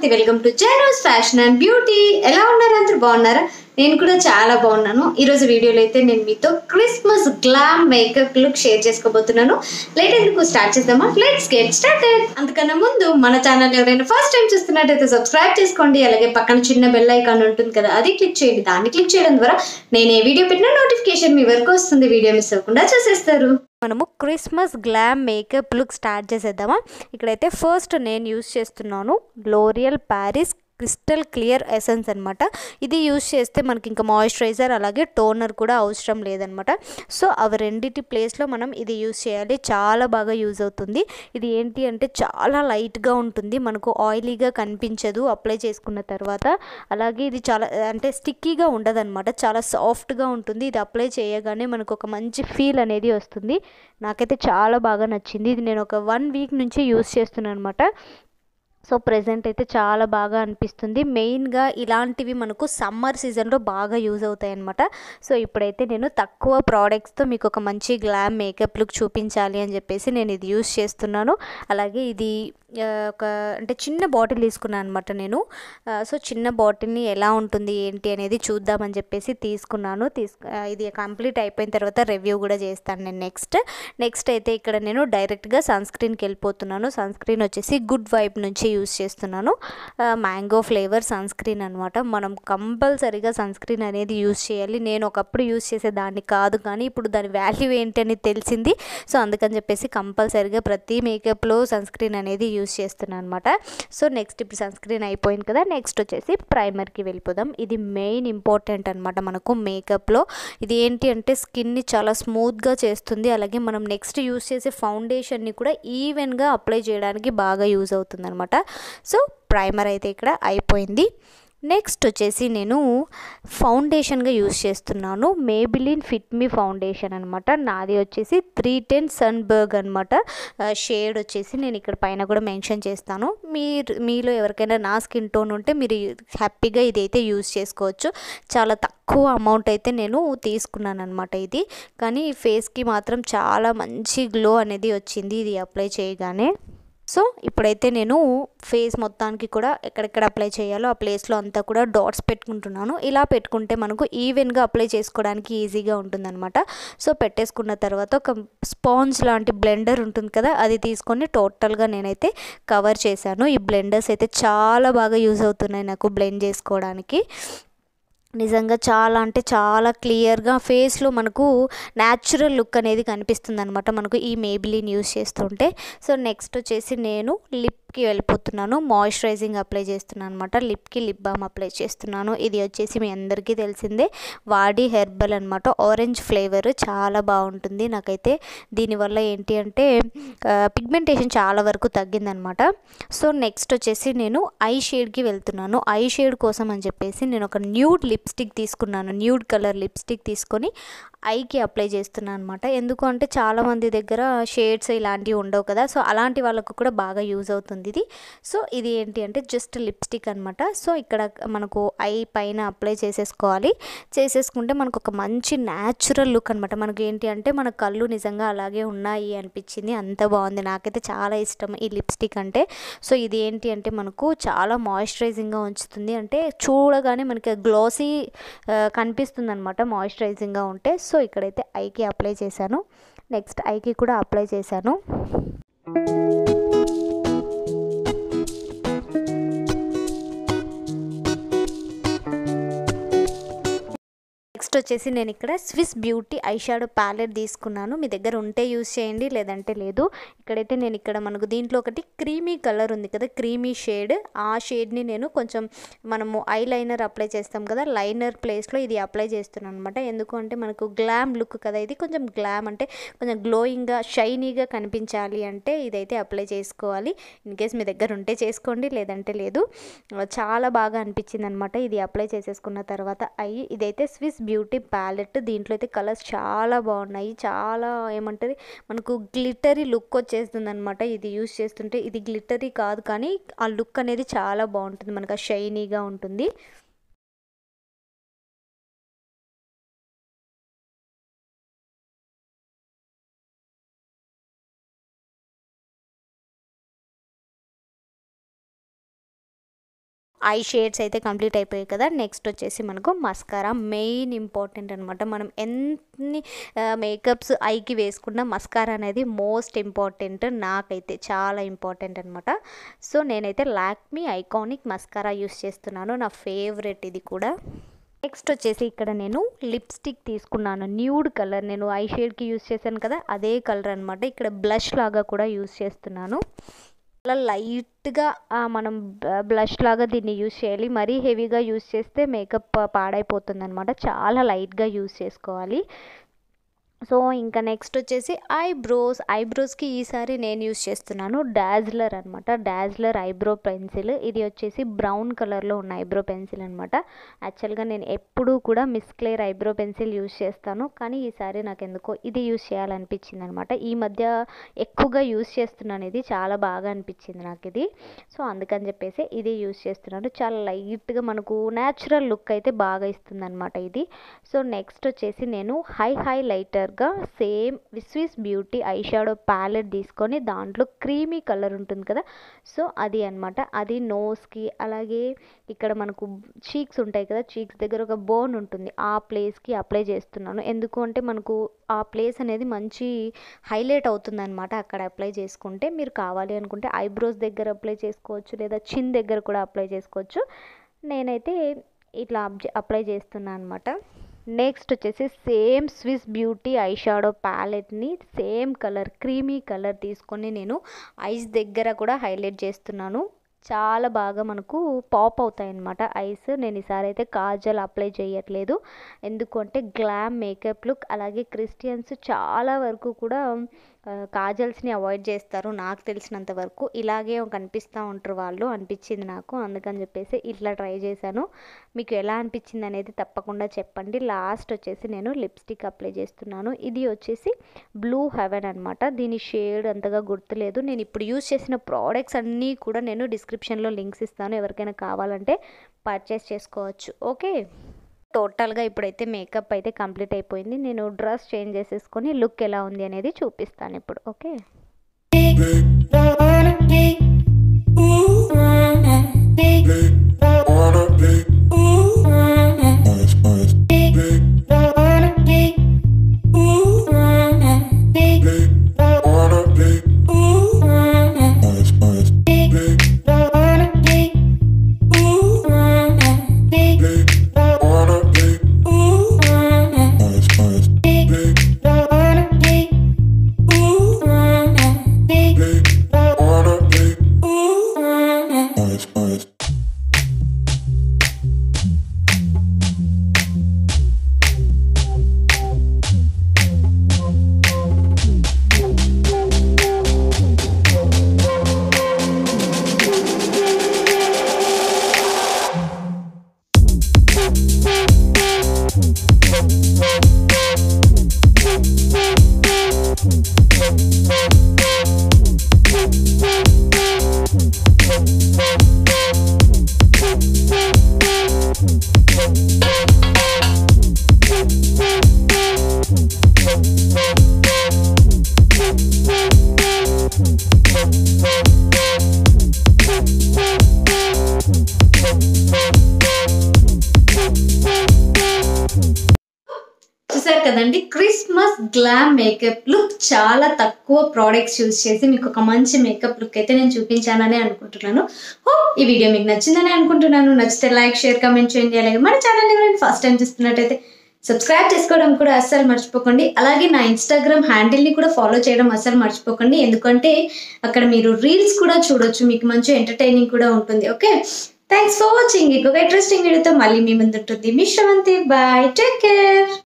నమస్తే welcome to channels fashion and beauty. ఎలా ఉన్నారు? అందరూ బాగున్నారా? నేను కూడా చాలా బాగున్నాను. ఈరోజు వీడియోలో అయితే నేను మీతో Christmas glam makeup look share చేసుకోబోతున్నాను. లేట్ ఎందుకు స్టార్ట్ చేద్దామా? Let's get started. అంతకన్నా ముందు మన ఛానల్ ఎవరైనా ఫస్ట్ టైం చూస్తున్నట్టయితే సబ్స్క్రైబ్ చేసుకోండి. అలాగే పక్కన చిన్న బెల్ ఐకాన్ ఉంటుంది కదా, అది క్లిక్ చేయండి. దాన్ని క్లిక్ చేయడం ద్వారా నేను ఏ వీడియో పెట్టినా నోటిఫికేషన్ మీ వరకు వస్తుంది. వీడియో మిస్ అవ్వకుండా చూసేస్తారు. మనము Christmas glam makeup look start చేసేద్దామా? ఇక్కడైతే ఫస్ట్ నేను యూస్ చేస్తున్నాను L'Oreal Paris crystal clear essence అనమాట. ఇది యూస్ చేస్తే మనకి ఇంకా మాయిశ్చరైజర్ అలాగే టోనర్ కూడా అవసరం లేదనమాట. సో అవి రెండింటి ప్లేస్లో మనం ఇది యూస్ చేయాలి. చాలా బాగా యూజ్ అవుతుంది. ఇది ఏంటి అంటే చాలా లైట్గా ఉంటుంది, మనకు ఆయిలీగా కనిపించదు అప్లై చేసుకున్న తర్వాత. అలాగే ఇది చాలా అంటే స్టిక్కీగా ఉండదన్నమాట, చాలా సాఫ్ట్గా ఉంటుంది. ఇది అప్లై చేయగానే మనకు ఒక మంచి ఫీల్ అనేది వస్తుంది. నాకైతే చాలా బాగా నచ్చింది. ఇది నేను ఒక 1 వీక్ నుంచి యూస్ చేస్తున్నాను అనమాట. సో ప్రెజెంట్ అయితే చాలా బాగా అనిపిస్తుంది. మెయిన్గా ఇలాంటివి మనకు సమ్మర్ సీజన్లో బాగా యూజ్ అవుతాయి అన్నమాట. సో ఇప్పుడైతే నేను తక్కువ ప్రోడక్ట్స్తో మీకు ఒక మంచి గ్లామ్ మేకప్ లుక్ చూపించాలి అని చెప్పేసి నేను ఇది యూస్ చేస్తున్నాను. అలాగే ఇది ఒక అంటే చిన్న బాటిల్ తీసుకున్నాను అనమాట నేను. సో చిన్న బాటిల్ని ఎలా ఉంటుంది ఏంటి అనేది చూద్దామని చెప్పేసి తీసుకున్నాను. ఇది కంప్లీట్ అయిపోయిన తర్వాత రివ్యూ కూడా చేస్తాను నేను నెక్స్ట్ అయితే ఇక్కడ నేను డైరెక్ట్గా సన్ స్క్రీన్కి వెళ్ళిపోతున్నాను. సన్ స్క్రీన్ వచ్చేసి గుడ్ వైబ్ నుంచి యూస్ చేస్తున్నాను. మ్యాంగో ఫ్లేవర్ సన్ స్క్రీన్ అనమాట. మనం కంపల్సరీగా సన్ స్క్రీన్ అనేది యూస్ చేయాలి. నేను ఒకప్పుడు యూస్ చేసేదాన్ని కాదు, కానీ ఇప్పుడు దాని వాల్యూ ఏంటి అని తెలిసింది. సో అందుకని చెప్పేసి కంపల్సరీగా ప్రతి మేకప్లో సన్ స్క్రీన్ అనేది యూస్ చేస్తున్నాను అనమాట. సో నెక్స్ట్ ఇప్పుడు సన్ స్క్రీన్ అయిపోయింది కదా, నెక్స్ట్ వచ్చేసి ప్రైమర్కి వెళ్ళిపోదాం. ఇది మెయిన్ ఇంపార్టెంట్ అనమాట మనకు మేకప్లో. ఇది ఏంటి అంటే స్కిన్ని చాలా స్మూత్గా చేస్తుంది. అలాగే మనం నెక్స్ట్ యూస్ చేసే ఫౌండేషన్ని కూడా ఈవెన్గా అప్లై చేయడానికి బాగా యూజ్ అవుతుంది అనమాట. సో ప్రైమర్ అయితే ఇక్కడ అయిపోయింది. నెక్స్ట్ వచ్చేసి నేను ఫౌండేషన్గా యూస్ చేస్తున్నాను. మేబిలిన్ ఫిట్ మీ ఫౌండేషన్ అనమాట. నాది వచ్చేసి 310 సన్బర్గ్ అనమాట. షేడ్ వచ్చేసి నేను ఇక్కడ పైన కూడా మెన్షన్ చేస్తాను. మీలో ఎవరికైనా నా స్కిన్ టోన్ ఉంటే మీరు హ్యాపీగా ఇదైతే యూస్ చేసుకోవచ్చు. చాలా తక్కువ అమౌంట్ అయితే నేను తీసుకున్నాను అనమాట ఇది, కానీ ఫేస్కి మాత్రం చాలా మంచి గ్లో అనేది వచ్చింది ఇది అప్లై చేయగానే. సో ఇప్పుడైతే నేను ఫేస్ మొత్తానికి కూడా ఎక్కడెక్కడ అప్లై చేయాలో ఆ ప్లేస్లో అంతా కూడా డాట్స్ పెట్టుకుంటున్నాను. ఇలా పెట్టుకుంటే మనకు ఈవెన్గా అప్లై చేసుకోవడానికి ఈజీగా ఉంటుందన్నమాట. సో పెట్టేసుకున్న తర్వాత ఒక స్పాంజ్ లాంటి బ్లెండర్ ఉంటుంది కదా, అది తీసుకొని టోటల్గా నేనైతే కవర్ చేశాను. ఈ బ్లెండర్స్ అయితే చాలా బాగా యూజ్ అవుతున్నాయి నాకు బ్లెండ్ చేసుకోవడానికి. నిజంగా చాలా అంటే చాలా క్లియర్గా ఫేస్లో మనకు న్యాచురల్ లుక్ అనేది కనిపిస్తుంది అనమాట మనకు ఈ మేబిలిన్ యూస్ చేస్తుంటే. సో నెక్స్ట్ వచ్చేసి నేను లిప్కి వెళ్ళిపోతున్నాను. మాయిశ్చరైజింగ్ అప్లై చేస్తున్నాను అనమాట. లిప్కి లిప్ బామ్ అప్లై చేస్తున్నాను. ఇది వచ్చేసి మీ అందరికీ తెలిసిందే, వాడి హెర్బల్ అనమాట. ఆరెంజ్ ఫ్లేవర్ చాలా బాగుంటుంది. నాకైతే దీనివల్ల ఏంటి అంటే పిగ్మెంటేషన్ చాలా వరకు తగ్గిందనమాట. సో నెక్స్ట్ వచ్చేసి నేను ఐ షేడ్కి వెళ్తున్నాను. ఐ షేడ్ కోసం అని చెప్పేసి నేను ఒక న్యూడ్ లిప్స్టిక్ తీసుకున్నాను. న్యూడ్ కలర్ లిప్స్టిక్ తీసుకొని ఐకి అప్లై చేస్తున్నాను అనమాట. ఎందుకు అంటే చాలామంది దగ్గర షేడ్స్ ఇలాంటివి ఉండవు కదా, సో అలాంటి వాళ్ళకు కూడా బాగా యూజ్ అవుతుంది ఇది. సో ఇది ఏంటి అంటే జస్ట్ లిప్స్టిక్ అనమాట. సో ఇక్కడ మనకు ఐ పైన అప్లై చేసేసుకుంటే మనకు ఒక మంచి న్యాచురల్ లుక్ అనమాట. మనకు ఏంటి అంటే మన కళ్ళు నిజంగా అలాగే ఉన్నాయి అనిపించింది. అంత బాగుంది, నాకైతే చాలా ఇష్టం ఈ లిప్స్టిక్ అంటే. సో ఇది ఏంటి అంటే మనకు చాలా మాయిశ్చరైజింగ్గా ఉంచుతుంది, అంటే చూడగానే మనకి గ్లాసీ కనిపిస్తుంది అనమాట మాయిశ్చరైజింగ్గా ఉంటే. సో ఇక్కడైతే ఐకి అప్లై చేశాను. నెక్స్ట్ ఐకి కూడా అప్లై చేశాను. నెక్స్ట్ వచ్చేసి నేను ఇక్కడ Swiss beauty eye shadow palette తీసుకున్నాను. మీ దగ్గర ఉంటే యూస్ చేయండి, లేదంటే లేదు. ఇక్కడైతే నేను మనకు దీంట్లో ఒకటి క్రీమీ కలర్ ఉంది కదా, క్రీమీ షేడ్. ఆ షేడ్ని నేను కొంచెం మనము ఐ లైనర్ అప్లై చేస్తాం కదా, లైనర్ ప్లేస్లో ఇది అప్లై చేస్తున్నాను అనమాట. ఎందుకు అంటే మనకు గ్లామ్ లుక్ కదా, ఇది కొంచెం గ్లామ్ అంటే కొంచెం గ్లోయింగ్గా షైనీగా కనిపించాలి అంటే ఇదైతే అప్లై చేసుకోవాలి. ఇన్ కేస్ మీ దగ్గర ఉంటే చేసుకోండి, లేదంటే లేదు. చాలా బాగా అనిపించింది అనమాట ఇది అప్లై చేసేసుకున్న తర్వాత. ఇదైతే స్విస్ బ్యూటీ ప్యాలెట్. దీంట్లో అయితే కలర్స్ చాలా బాగున్నాయి. చాలా ఏమంటారు మనకు గ్లిటరీ లుక్ వచ్చేస్తుంది అనమాట ఇది యూస్ చేస్తుంటే. ఇది గ్లిటరీ కాదు, కానీ ఆ లుక్ అనేది చాలా బాగుంటుంది, మనకు షైనీగా ఉంటుంది. ఐ షేడ్స్ అయితే కంప్లీట్ అయిపోయాయి కదా. నెక్స్ట్ వచ్చేసి మనకు మస్కారా మెయిన్ ఇంపార్టెంట్ అనమాట. మనం ఎన్ని మేకప్స్ ఐకి వేసుకున్న మస్కారా అనేది మోస్ట్ ఇంపార్టెంట్, నాకైతే చాలా ఇంపార్టెంట్ అనమాట. సో నేనైతే లాక్మీ ఐకానిక్ మస్కారా యూస్ చేస్తున్నాను, నా ఫేవరెట్ ఇది కూడా. నెక్స్ట్ వచ్చేసి ఇక్కడ నేను లిప్స్టిక్ తీసుకున్నాను, న్యూడ్ కలర్. నేను ఐ షేడ్కి యూస్ చేశాను కదా, అదే కలర్ అనమాట. ఇక్కడ బ్లష్ లాగా కూడా యూస్ చేస్తున్నాను. చాలా లైట్గా మనం బ్లష్ లాగా దీన్ని యూస్ చేయాలి. మరీ హెవీగా యూస్ చేస్తే మేకప్ పాడైపోతుంది అనమాట. చాలా లైట్గా యూస్ చేసుకోవాలి. సో ఇంకా నెక్స్ట్ వచ్చేసి ఐబ్రోస్కి ఈసారి నేను యూస్ చేస్తున్నాను డాజ్లర్ అనమాట. Dazzler eyebrow pencil. ఇది వచ్చేసి బ్రౌన్ కలర్లో ఉన్న ఐబ్రో పెన్సిల్ అనమాట. యాక్చువల్గా నేను ఎప్పుడూ కూడా miss Clare eyebrow pencil use చేస్తాను, కానీ ఈసారి నాకు ఎందుకో ఇది యూస్ చేయాలనిపించింది అనమాట. ఈ మధ్య ఎక్కువగా యూస్ చేస్తున్నాను, ఇది చాలా బాగా అనిపించింది నాకు ఇది. సో అందుకని చెప్పేసి ఇది యూస్ చేస్తున్నాను. చాలా లైట్గా మనకు న్యాచురల్ లుక్ అయితే బాగా ఇస్తుంది అనమాట ఇది. సో నెక్స్ట్ వచ్చేసి నేను highlighter same Swiss beauty eye shadow palette తీసుకొని దాంట్లో క్రీమీ కలర్ ఉంటుంది కదా, సో అది అనమాట. అది నోస్కి, అలాగే ఇక్కడ మనకు చీక్స్ ఉంటాయి కదా, చీక్స్ దగ్గర ఒక బోన్ ఉంటుంది, ఆ ప్లేస్కి అప్లై చేస్తున్నాను. ఎందుకు అంటే మనకు ఆ ప్లేస్ అనేది మంచి హైలైట్ అవుతుంది అనమాట అక్కడ అప్లై చేసుకుంటే. మీరు కావాలి అనుకుంటే ఐబ్రోస్ దగ్గర అప్లై చేసుకోవచ్చు, లేదా చిన్ దగ్గర కూడా అప్లై చేసుకోవచ్చు. నేనైతే ఇట్లా అప్లై చేస్తున్నాను అనమాట. నెక్స్ట్ వచ్చేసి same Swiss beauty eye shadow ప్యాలెట్ని సేమ్ కలర్ క్రీమీ కలర్ తీసుకొని నేను ఐస్ దగ్గర కూడా హైలైట్ చేస్తున్నాను. చాలా బాగా మనకు పాప్ అవుతాయి అన్నమాట ఐస్. నేను ఈసారి అయితే కాజల్ అప్లై చేయట్లేదు, ఎందుకంటే గ్లామ్ మేకప్ లుక్ అలాగే క్రిస్టియన్స్ చాలా వరకు కూడా కాజల్స్ని అవాయిడ్ చేస్తారు నాకు తెలిసినంత వరకు. ఇలాగే కనిపిస్తూ ఉంటారు వాళ్ళు, అనిపించింది నాకు, అందుకని చెప్పేసి ఇట్లా ట్రై చేశాను. మీకు ఎలా అనిపించింది అనేది తప్పకుండా చెప్పండి. లాస్ట్ వచ్చేసి నేను లిప్స్టిక్ అప్లై చేస్తున్నాను. ఇది వచ్చేసి బ్లూ హెవెన్ అనమాట. దీని షేడ్ అంతగా గుర్తులేదు. నేను ఇప్పుడు యూజ్ చేసిన ప్రోడక్ట్స్ అన్నీ కూడా నేను డిస్క్రిప్షన్లో లింక్స్ ఇస్తాను, ఎవరికైనా కావాలంటే పర్చేస్ చేసుకోవచ్చు. ఓకే, టోటల్గా ఇప్పుడైతే మేకప్ అయితే కంప్లీట్ అయిపోయింది. నేను డ్రెస్ చేంజ్ చేసేసుకొని లుక్ ఎలా ఉంది అనేది చూపిస్తాను ఇప్పుడు. ఓకే, చూసారు కదండి, క్రిస్మస్ గ్లామ్ మేకప్ లుక్. చాలా తక్కువ ప్రోడక్ట్స్ యూజ్ చేసి మీకు ఒక మంచి మేకప్ లుక్ అయితే నేను చూపించానని అనుకుంటున్నాను. ఈ వీడియో మీకు నచ్చిందని అనుకుంటున్నాను. నచ్చితే లైక్, షేర్, కామెంట్ చేయండి. అలాగే మన ఛానల్ని ఫస్ట్ టైం చూస్తున్నట్టయితే సబ్స్క్రైబ్ చేసుకోవడం కూడా అస్సలు మర్చిపోకండి. అలాగే నా ఇన్స్టాగ్రామ్ హ్యాండిల్ని కూడా ఫాలో చేయడం అస్సలు మర్చిపోకండి, ఎందుకంటే అక్కడ మీరు రీల్స్ కూడా చూడొచ్చు, మీకు మంచి ఎంటర్టైనింగ్ కూడా ఉంటుంది. Okay, thanks for watching. ఇంకొక ఇంట్రెస్టింగ్ వీడియోతో మళ్ళీ మీ ముందు ఉంటుంది మీ శ్రవంతి. Bye, take care.